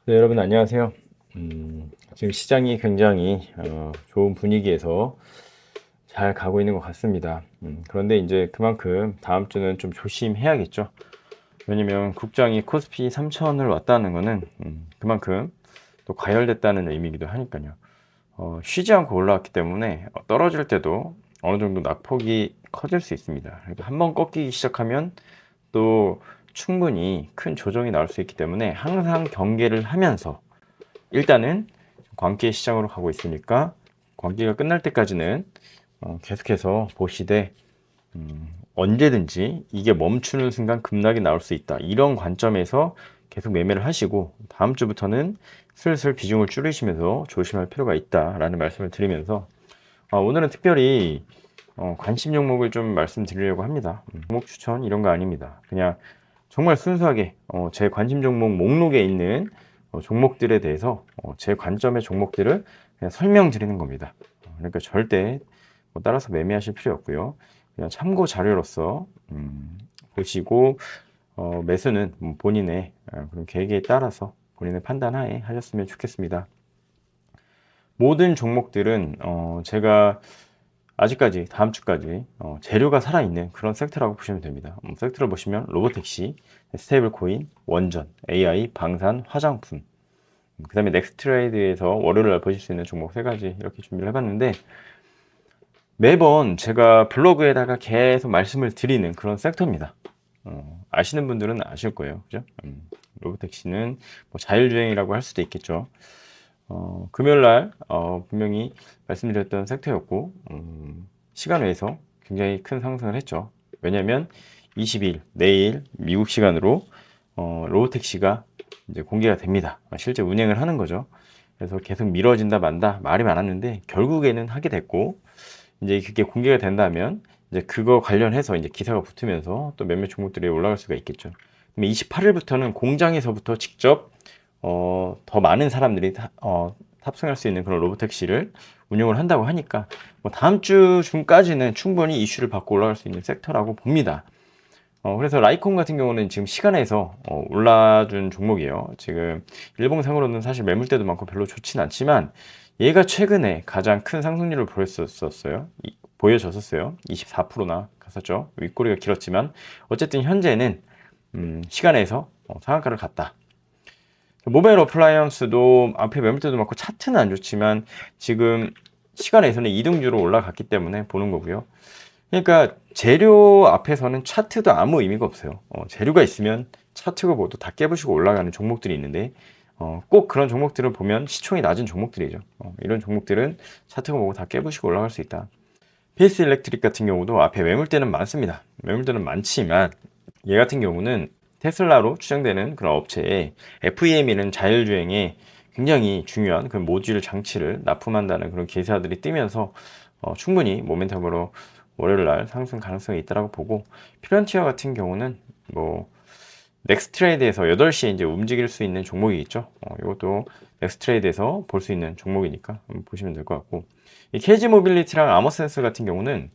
네, 여러분 안녕하세요. 지금 시장이 굉장히 좋은 분위기에서 잘 가고 있는 것 같습니다. 그런데 이제 그만큼 다음 주는 좀 조심해야겠죠. 왜냐면 국장이 코스피 3천을 왔다는 거는 그만큼 또 과열됐다는 의미이기도 하니까요. 쉬지 않고 올라왔기 때문에 떨어질 때도 어느 정도 낙폭이 커질 수 있습니다. 그러니까 한번 꺾이기 시작하면 또 충분히 큰 조정이 나올 수 있기 때문에 항상 경계를 하면서 일단은 광기의 시장으로 가고 있으니까 광기가 끝날 때까지는 계속해서 보시되 언제든지 이게 멈추는 순간 급락이 나올 수 있다. 이런 관점에서 계속 매매를 하시고 다음 주부터는 슬슬 비중을 줄이시면서 조심할 필요가 있다라는 말씀을 드리면서 오늘은 특별히 관심 종목을 좀 말씀드리려고 합니다. 종목 추천 이런 거 아닙니다. 그냥 정말 순수하게 제 관심 종목 목록에 있는 종목들에 대해서 제 관점의 종목들을 그냥 설명드리는 겁니다. 그러니까 절대 뭐 따라서 매매하실 필요 없고요. 그냥 참고 자료로서 보시고 매수는 본인의 그런 계획에 따라서 본인의 판단하에 하셨으면 좋겠습니다. 모든 종목들은 제가 아직까지 다음 주까지 재료가 살아있는 그런 섹터라고 보시면 됩니다. 섹터를 보시면 로보택시, 스테이블 코인, 원전, AI, 방산, 화장품, 그 다음에 넥스트레이드에서 월요일 날 보실 수 있는 종목 3가지 이렇게 준비를 해봤는데 매번 제가 블로그에다가 계속 말씀을 드리는 그런 섹터입니다. 아시는 분들은 아실 거예요. 그죠? 로보택시는 뭐 자율주행이라고 할 수도 있겠죠. 금요일날 분명히 말씀드렸던 섹터였고 시간 외에서 굉장히 큰 상승을 했죠. 왜냐하면 20일 내일 미국 시간으로 로보택시가 이제 공개가 됩니다. 실제 운행을 하는 거죠. 그래서 계속 미뤄진다 만다 말이 많았는데 결국에는 하게 됐고 이제 그게 공개가 된다면 이제 그거 관련해서 이제 기사가 붙으면서 또 몇몇 종목들이 올라갈 수가 있겠죠. 28일부터는 공장에서부터 직접 더 많은 사람들이 탑승할 수 있는 그런 로보택시를 운영을 한다고 하니까 뭐 다음 주 중까지는 충분히 이슈를 받고 올라갈 수 있는 섹터라고 봅니다. 그래서 라이콘 같은 경우는 지금 시간에서 올라준 종목이에요. 지금 일봉상으로는 사실 매물대도 많고 별로 좋진 않지만 얘가 최근에 가장 큰 상승률을 보여줬었어요. 24%나 갔었죠. 윗꼬리가 길었지만 어쨌든 현재는 시간에서 상한가를 갔다. 모바일 어플라이언스도 앞에 매물대도 많고 차트는 안 좋지만 지금 시간에서는 이등주로 올라갔기 때문에 보는 거고요. 그러니까 재료 앞에서는 차트도 아무 의미가 없어요. 재료가 있으면 차트가 뭐도 다 깨부시고 올라가는 종목들이 있는데 꼭 그런 종목들을 보면 시총이 낮은 종목들이죠. 이런 종목들은 차트가 뭐고 다 깨부시고 올라갈 수 있다. PS 일렉트릭 같은 경우도 앞에 매물대는 많습니다. 매물대는 많지만 얘 같은 경우는 테슬라로 추정되는 그런 업체에 FEM이라는 자율주행에 굉장히 중요한 그런 모듈 장치를 납품한다는 그런 기사들이 뜨면서 충분히 모멘텀으로 월요일 날 상승 가능성이 있다고 보고 피런티어 같은 경우는 뭐 넥스트레이드에서 8시에 이제 움직일 수 있는 종목이 있죠. 이것도 넥스트레이드에서 볼 수 있는 종목이니까 한번 보시면 될 것 같고 이 KG 모빌리티랑 아머센스 같은 경우는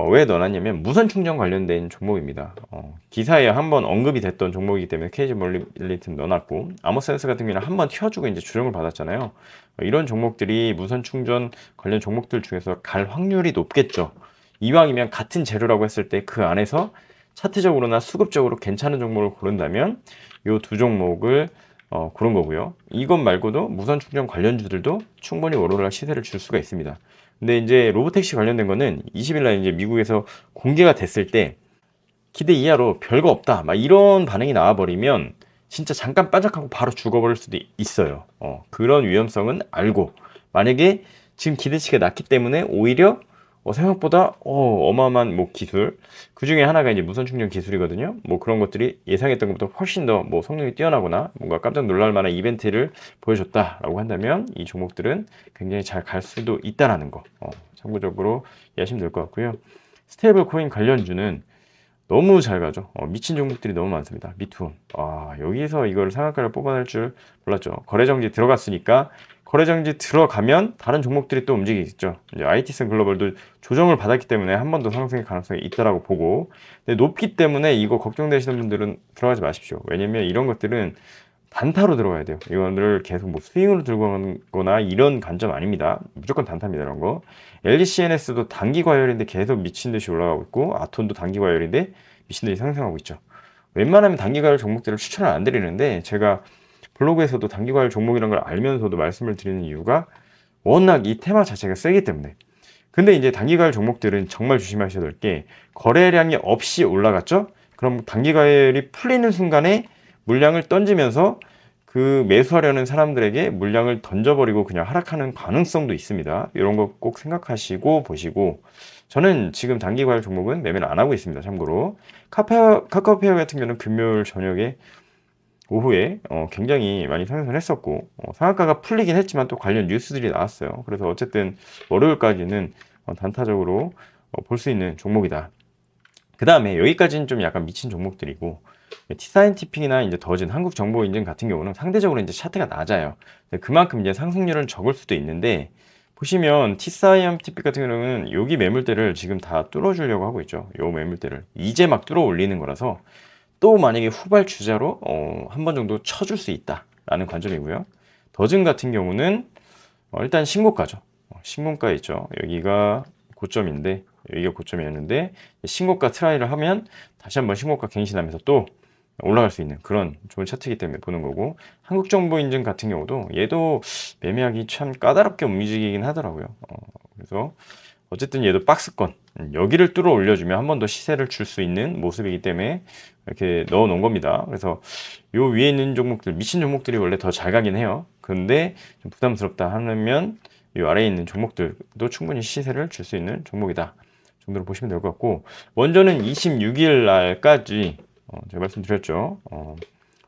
왜 넣어놨냐면 무선 충전 관련된 종목입니다. 기사에 한번 언급이 됐던 종목이기 때문에 KG 모빌리티는 넣어놨고 아머센스 같은 경우는 한번 튀어주고 이제 조정을 받았잖아요. 이런 종목들이 무선 충전 관련 종목들 중에서 갈 확률이 높겠죠. 이왕이면 같은 재료라고 했을 때 그 안에서 차트적으로나 수급적으로 괜찮은 종목을 고른다면 이 두 종목을 고른 거고요. 이것 말고도 무선 충전 관련주들도 충분히 월요일날 시세를 줄 수가 있습니다. 근데 이제 로보택시 관련된 거는 20일 날 이제 미국에서 공개가 됐을 때 기대 이하로 별거 없다. 막 이런 반응이 나와버리면 진짜 잠깐 반짝하고 바로 죽어버릴 수도 있어요. 그런 위험성은 알고 만약에 지금 기대치가 낮기 때문에 오히려 생각보다 어마어마한 뭐 기술 그 중에 하나가 이제 무선 충전 기술이거든요. 뭐 그런 것들이 예상했던 것보다 훨씬 더 뭐 성능이 뛰어나거나 뭔가 깜짝 놀랄 만한 이벤트를 보여줬다라고 한다면 이 종목들은 굉장히 잘 갈 수도 있다라는 거 참고적으로 이해하시면 될 것 같고요. 스테이블 코인 관련주는 너무 잘 가죠. 미친 종목들이 너무 많습니다. 미투. 여기서 이걸 상한가를 뽑아낼 줄 몰랐죠. 거래정지 들어갔으니까 거래정지 들어가면 다른 종목들이 또 움직이겠죠. 이제 IT슨 글로벌도 조정을 받았기 때문에 한 번 더 상승의 가능성이 있다라고 보고 근데 높기 때문에 이거 걱정되시는 분들은 들어가지 마십시오. 왜냐면 이런 것들은 단타로 들어가야 돼요. 이거를 계속 뭐 스윙으로 들고 가거나 이런 관점 아닙니다. 무조건 단타입니다. 이런 거. LGCNS도 단기 과열인데 계속 미친 듯이 올라가고 있고, 아톤도 단기 과열인데 미친 듯이 상승하고 있죠. 웬만하면 단기 과열 종목들을 추천을 안 드리는데, 제가 블로그에서도 단기 과열 종목이라는 걸 알면서도 말씀을 드리는 이유가 워낙 이 테마 자체가 세기 때문에. 근데 이제 단기 과열 종목들은 정말 조심하셔야 될 게, 거래량이 없이 올라갔죠? 그럼 단기 과열이 풀리는 순간에 물량을 던지면서 그 매수하려는 사람들에게 물량을 던져버리고 그냥 하락하는 가능성도 있습니다. 이런 거 꼭 생각하시고 보시고, 저는 지금 단기 과열 종목은 매매를 안 하고 있습니다. 참고로 카카오페어 같은 경우는 금요일 저녁에 오후에 굉장히 많이 상승을 했었고, 상한가가 풀리긴 했지만 또 관련 뉴스들이 나왔어요. 그래서 어쨌든 월요일까지는 단타적으로 볼 수 있는 종목이다. 그 다음에 여기까지는 좀 약간 미친 종목들이고, T사이언티픽이나 이제 더진 한국정보인증 같은 경우는 상대적으로 이제 차트가 낮아요. 그만큼 이제 상승률은 적을 수도 있는데, 보시면 T사이언티픽 같은 경우는 여기 매물대를 지금 다 뚫어주려고 하고 있죠. 요 매물대를 이제 막 뚫어 올리는 거라서 또 만약에 후발 주자로 한 번 정도 쳐줄 수 있다라는 관점이고요. 더진 같은 경우는 일단 신고가죠. 신고가 있죠. 여기가 고점인데, 여기가 고점이었는데 신고가 트라이를 하면 다시 한번 신고가 갱신하면서 또 올라갈 수 있는 그런 좋은 차트이기 때문에 보는 거고, 한국정보인증 같은 경우도 얘도 매매하기 참 까다롭게 움직이긴 하더라고요. 그래서 어쨌든 얘도 박스권, 여기를 뚫어 올려주면 한 번 더 시세를 줄 수 있는 모습이기 때문에 이렇게 넣어 놓은 겁니다. 그래서 요 위에 있는 종목들, 미친 종목들이 원래 더 잘 가긴 해요. 근데 좀 부담스럽다 하면 이 아래에 있는 종목들도 충분히 시세를 줄 수 있는 종목이다 정도로 보시면 될 것 같고, 원전은 26일 날까지 제가 말씀드렸죠.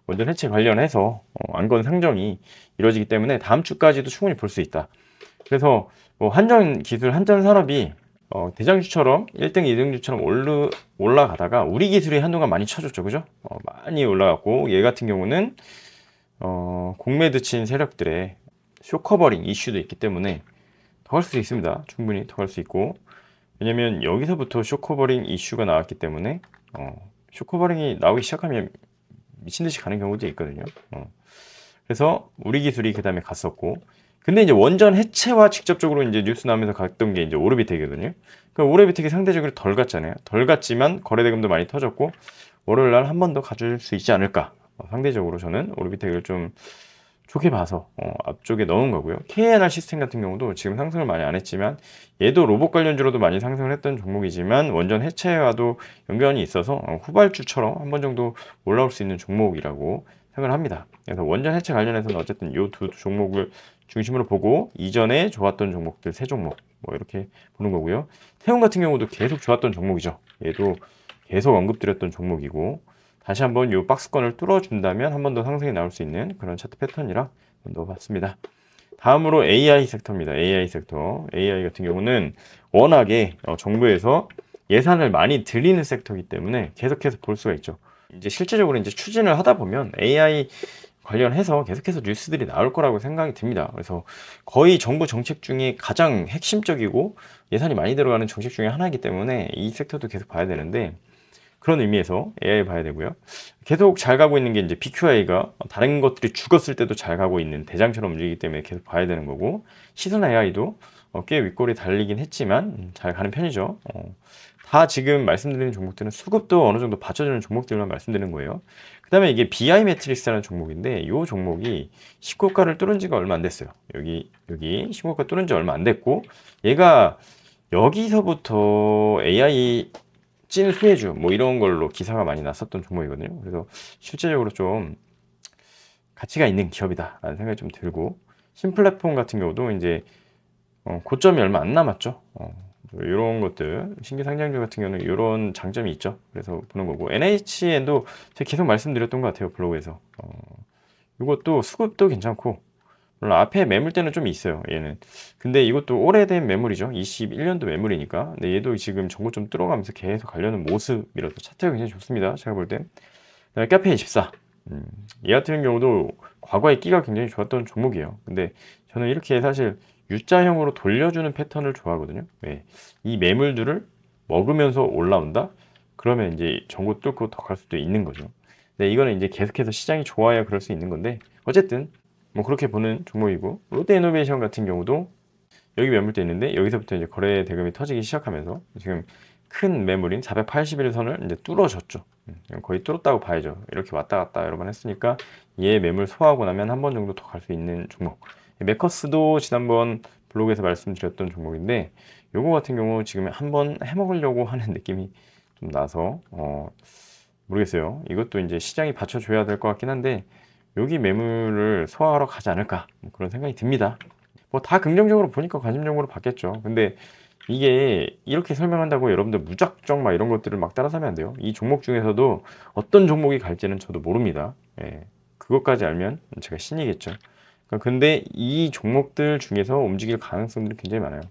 원전 해체 관련해서 안건 상정이 이루어지기 때문에 다음 주까지도 충분히 볼 수 있다. 그래서 뭐 한전 기술, 한전 산업이 대장주처럼 1등, 2등주처럼 올라가다가 우리 기술이 한동안 많이 쳐줬죠, 그죠? 많이 올라갔고, 얘 같은 경우는 공매드 친 세력들의 쇼커버링 이슈도 있기 때문에 더 갈 수도 있습니다. 충분히 더 갈 수 있고, 왜냐면 여기서부터 쇼커버링 이슈가 나왔기 때문에 쇼커버링이 나오기 시작하면 미친 듯이 가는 경우도 있거든요. 그래서 우리 기술이 그 다음에 갔었고, 근데 이제 원전 해체와 직접적으로 이제 뉴스 나오면서 갔던 게 이제 오르비텍이거든요. 그 오르비텍이 상대적으로 덜 갔잖아요. 덜 갔지만 거래대금도 많이 터졌고, 월요일 날 한 번 더 가줄 수 있지 않을까. 상대적으로 저는 오르비텍을 좀 좋게 봐서 앞쪽에 넣은 거고요. KNR 시스템 같은 경우도 지금 상승을 많이 안 했지만, 얘도 로봇 관련주로도 많이 상승을 했던 종목이지만 원전 해체와도 연관이 있어서 후발주처럼 한 번 정도 올라올 수 있는 종목이라고 생각을 합니다. 그래서 원전 해체 관련해서는 어쨌든 이 두 종목을 중심으로 보고, 이전에 좋았던 종목들 세 종목 뭐 이렇게 보는 거고요. 태움 같은 경우도 계속 좋았던 종목이죠. 얘도 계속 언급드렸던 종목이고, 다시 한번 이 박스권을 뚫어준다면 한 번 더 상승이 나올 수 있는 그런 차트 패턴이라 넣어봤습니다. 다음으로 AI 섹터입니다. AI 섹터. AI 같은 경우는 워낙에 정부에서 예산을 많이 들이는 섹터이기 때문에 계속해서 볼 수가 있죠. 이제 실제적으로 이제 추진을 하다 보면 AI 관련해서 계속해서 뉴스들이 나올 거라고 생각이 듭니다. 그래서 거의 정부 정책 중에 가장 핵심적이고 예산이 많이 들어가는 정책 중에 하나이기 때문에 이 섹터도 계속 봐야 되는데, 그런 의미에서 AI 봐야 되고요. 계속 잘 가고 있는 게 이제 BQI가 다른 것들이 죽었을 때도 잘 가고 있는 대장처럼 움직이기 때문에 계속 봐야 되는 거고, 시선 AI도 꽤 윗골이 달리긴 했지만 잘 가는 편이죠. 다 지금 말씀드리는 종목들은 수급도 어느 정도 받쳐주는 종목들만 말씀드리는 거예요. 그 다음에 이게 BI 매트릭스라는 종목인데, 이 종목이 신고가를 뚫은 지가 얼마 안 됐어요. 여기 신고가 뚫은 지 얼마 안 됐고, 얘가 여기서부터 AI 찐 수혜주 뭐 이런 걸로 기사가 많이 났었던 종목이거든요. 그래서 실제적으로 좀 가치가 있는 기업이다 라는 생각이 좀 들고, 신플랫폼 같은 경우도 이제 고점이 얼마 안 남았죠. 이런 것들, 신규 상장주 같은 경우는 이런 장점이 있죠. 그래서 보는 거고, NHN도 제가 계속 말씀드렸던 것 같아요, 블로그에서. 이것도 수급도 괜찮고, 물론 앞에 매물대는 좀 있어요, 얘는. 근데 이것도 오래된 매물이죠. 21년도 매물이니까. 근데 얘도 지금 정보 좀 뚫어가면서 계속 가려는 모습이라서 차트가 굉장히 좋습니다, 제가 볼 때. 그다음에 카페24. 얘 같은 경우도 과거에 끼가 굉장히 좋았던 종목이에요. 근데 저는 이렇게 사실 U자형으로 돌려주는 패턴을 좋아하거든요. 네. 이 매물들을 먹으면서 올라온다? 그러면 이제 정보 뚫고 더 갈 수도 있는 거죠. 네, 이거는 이제 계속해서 시장이 좋아야 그럴 수 있는 건데 어쨌든 뭐 그렇게 보는 종목이고 롯데이노베이션 같은 경우도 여기 매물대 있는데 여기서부터 이제 거래 대금이 터지기 시작하면서 지금 큰 매물인 481 선을 이제 뚫어줬죠. 거의 뚫었다고 봐야죠. 이렇게 왔다 갔다 여러 번 했으니까 얘 매물 소화하고 나면 한 번 정도 더 갈 수 있는 종목. 메커스도 지난번 블로그에서 말씀드렸던 종목인데 요거 같은 경우 지금 한번 해먹으려고 하는 느낌이 좀 나서 모르겠어요. 이것도 이제 시장이 받쳐줘야 될 것 같긴 한데 여기 매물을 소화하러 가지 않을까 뭐 그런 생각이 듭니다. 뭐 다 긍정적으로 보니까 관심종으로 봤겠죠. 근데 이게 이렇게 설명한다고 여러분들 무작정 막 이런 것들을 막 따라서면 안 돼요. 이 종목 중에서도 어떤 종목이 갈지는 저도 모릅니다. 예, 그것까지 알면 제가 신이겠죠. 그러니까 근데 이 종목들 중에서 움직일 가능성들이 굉장히 많아요.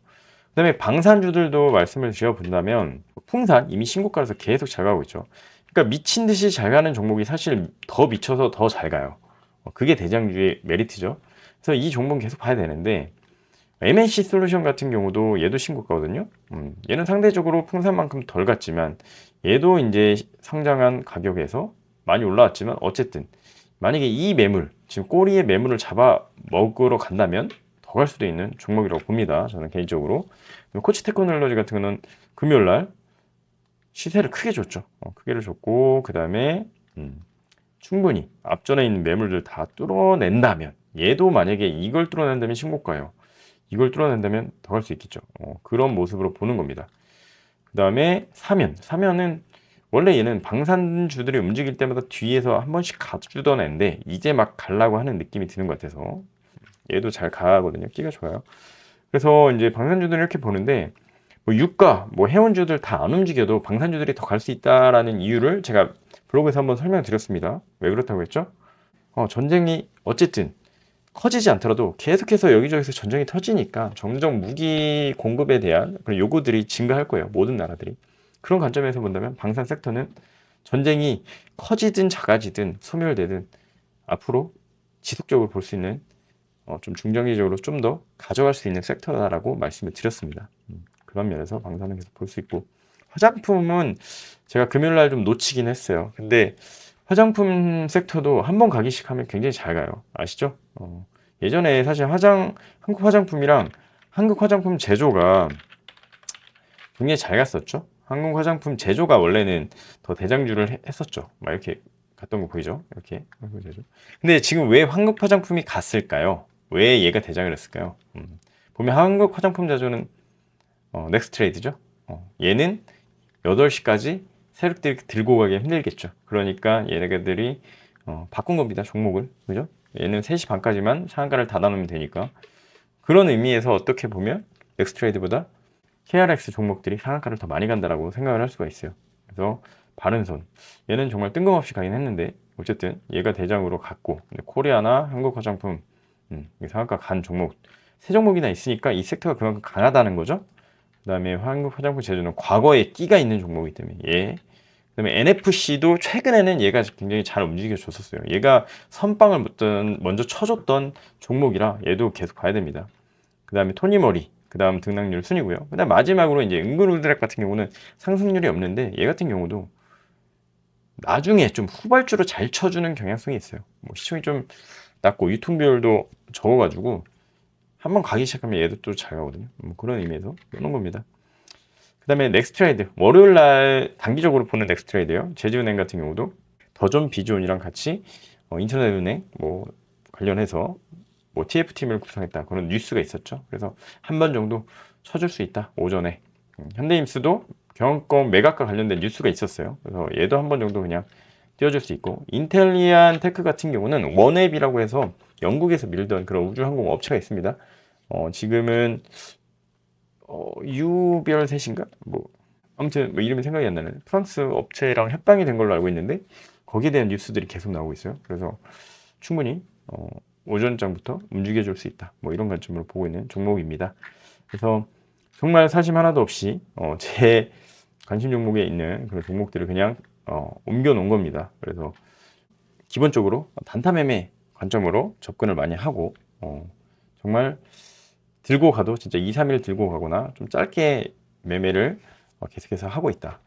그다음에 방산주들도 말씀을 드려본다면 풍산 이미 신고가에서 계속 잘 가고 있죠. 그러니까 미친 듯이 잘 가는 종목이 사실 더 미쳐서 더 잘 가요. 그게 대장주의 메리트죠. 그래서 이 종목은 계속 봐야 되는데 MNC 솔루션 같은 경우도 얘도 신고가거든요. 얘는 상대적으로 풍산만큼 덜 갔지만 얘도 이제 상장한 가격에서 많이 올라왔지만 어쨌든 만약에 이 매물 지금 꼬리에 매물을 잡아 먹으러 간다면 더 갈 수도 있는 종목이라고 봅니다. 저는 개인적으로. 코치 테크놀로지 같은 거는 금요일날 시세를 크게 줬죠. 크게를 줬고 그 다음에 충분히 앞전에 있는 매물들 다 뚫어낸다면 얘도 만약에 이걸 뚫어낸다면 신고가예요. 이걸 뚫어낸다면 더 갈 수 있겠죠. 그런 모습으로 보는 겁니다. 그 다음에 사면은 원래 얘는 방산주들이 움직일 때마다 뒤에서 한 번씩 가주던 애인데 이제 막 가려고 하는 느낌이 드는 것 같아서 얘도 잘 가거든요. 끼가 좋아요. 그래서 이제 방산주들을 이렇게 보는데 뭐 유가, 뭐 해운주들 다 안 움직여도 방산주들이 더 갈 수 있다라는 이유를 제가 블로그에서 한번 설명드렸습니다. 왜 그렇다고 했죠? 전쟁이 어쨌든 커지지 않더라도 계속해서 여기저기서 전쟁이 터지니까 점점 무기 공급에 대한 그런 요구들이 증가할 거예요. 모든 나라들이. 그런 관점에서 본다면 방산 섹터는 전쟁이 커지든 작아지든 소멸되든 앞으로 지속적으로 볼 수 있는 좀 중장기적으로 좀 더 가져갈 수 있는 섹터다라고 말씀을 드렸습니다. 그런 면에서 방산은 계속 볼 수 있고 화장품은 제가 금요일날 좀 놓치긴 했어요. 근데 화장품 섹터도 한번 가기 시작하면 굉장히 잘 가요. 아시죠? 예전에 사실 한국 화장품이랑 한국 화장품 제조가 굉장히 잘 갔었죠. 한국 화장품 제조가 원래는 더 대장주를 했었죠. 막 이렇게 갔던 거 보이죠? 이렇게 한국 제조. 근데 지금 왜 한국 화장품이 갔을까요? 왜 얘가 대장을 했을까요? 보면 한국 화장품 제조는 넥스트레이드죠. 얘는 8시까지 세력들이 들고 가기 힘들겠죠. 그러니까 얘네들이 바꾼 겁니다. 종목을. 그죠? 얘는 3시 반까지만 상한가를 닫아놓으면 되니까. 그런 의미에서 어떻게 보면 넥스트레이드보다 KRX 종목들이 상한가를 더 많이 간다라고 생각을 할 수가 있어요. 그래서 바른손. 얘는 정말 뜬금없이 가긴 했는데 어쨌든 얘가 대장으로 갔고 코리아나 한국 화장품 상한가 간 종목 세 종목이나 있으니까 이 섹터가 그만큼 강하다는 거죠. 그 다음에 한국 화장품 제조는 과거에 끼가 있는 종목이기 때문에 얘. 그 다음에 NFC도 최근에는 얘가 굉장히 잘 움직여 줬었어요. 얘가 선빵을 먼저 쳐줬던 종목이라 얘도 계속 봐야 됩니다. 그 다음에 토니머리, 그 다음 등락률 순이고요. 그 다음 마지막으로 이제 은그루드랙 같은 경우는 상승률이 없는데 얘 같은 경우도 나중에 좀 후발주로 잘 쳐주는 경향성이 있어요. 뭐 시총이 좀 낮고 유통비율도 적어가지고 한번 가기 시작하면 얘도 또 잘 가거든요. 뭐 그런 의미에서 보는 겁니다. 그 다음에 넥스트레이드 월요일 날 단기적으로 보는 넥스트레이드요. 제주은행 같은 경우도 더존 비존이랑 같이 인터넷은행 뭐 관련해서 뭐 TF팀을 구성했다 그런 뉴스가 있었죠. 그래서 한 번 정도 쳐줄 수 있다 오전에. 현대임스도 경영권 매각과 관련된 뉴스가 있었어요. 그래서 얘도 한 번 정도 그냥 띄워줄 수 있고 인텔리안 테크 같은 경우는 원앱이라고 해서 영국에서 밀던 그런 우주항공 업체가 있습니다. 지금은 유별셋인가? 뭐 아무튼 뭐 이름이 생각이 안 나는 프랑스 업체랑 협방이 된 걸로 알고 있는데 거기에 대한 뉴스들이 계속 나오고 있어요. 그래서 충분히 오전장부터 움직여줄 수 있다. 뭐 이런 관점으로 보고 있는 종목입니다. 그래서 정말 사심 하나도 없이 제 관심 종목에 있는 그런 종목들을 그냥 옮겨 놓은 겁니다. 그래서 기본적으로 단타 매매 관점으로 접근을 많이 하고 정말 들고 가도 진짜 2, 3일 들고 가거나 좀 짧게 매매를 계속해서 하고 있다.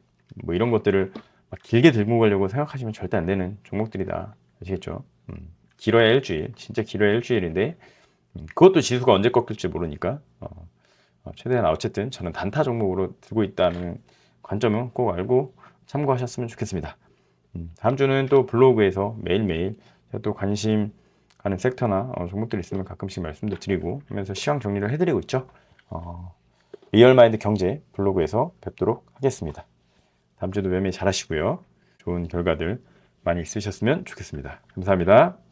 뭐 이런 것들을 막 길게 들고 가려고 생각하시면 절대 안 되는 종목들이다. 아시겠죠? 길어야 일주일, 진짜 길어야 일주일인데 그것도 지수가 언제 꺾일지 모르니까 최대한 어쨌든 저는 단타 종목으로 들고 있다는 관점은 꼭 알고 참고하셨으면 좋겠습니다. 다음 주는 또 블로그에서 매일매일 제가 또 관심 가는 섹터나 종목들 있으면 가끔씩 말씀도 드리고 하면서 시황 정리를 해드리고 있죠. 리얼마인드 경제 블로그에서 뵙도록 하겠습니다. 다음 주도 매매 잘 하시고요. 좋은 결과들 많이 있으셨으면 좋겠습니다. 감사합니다.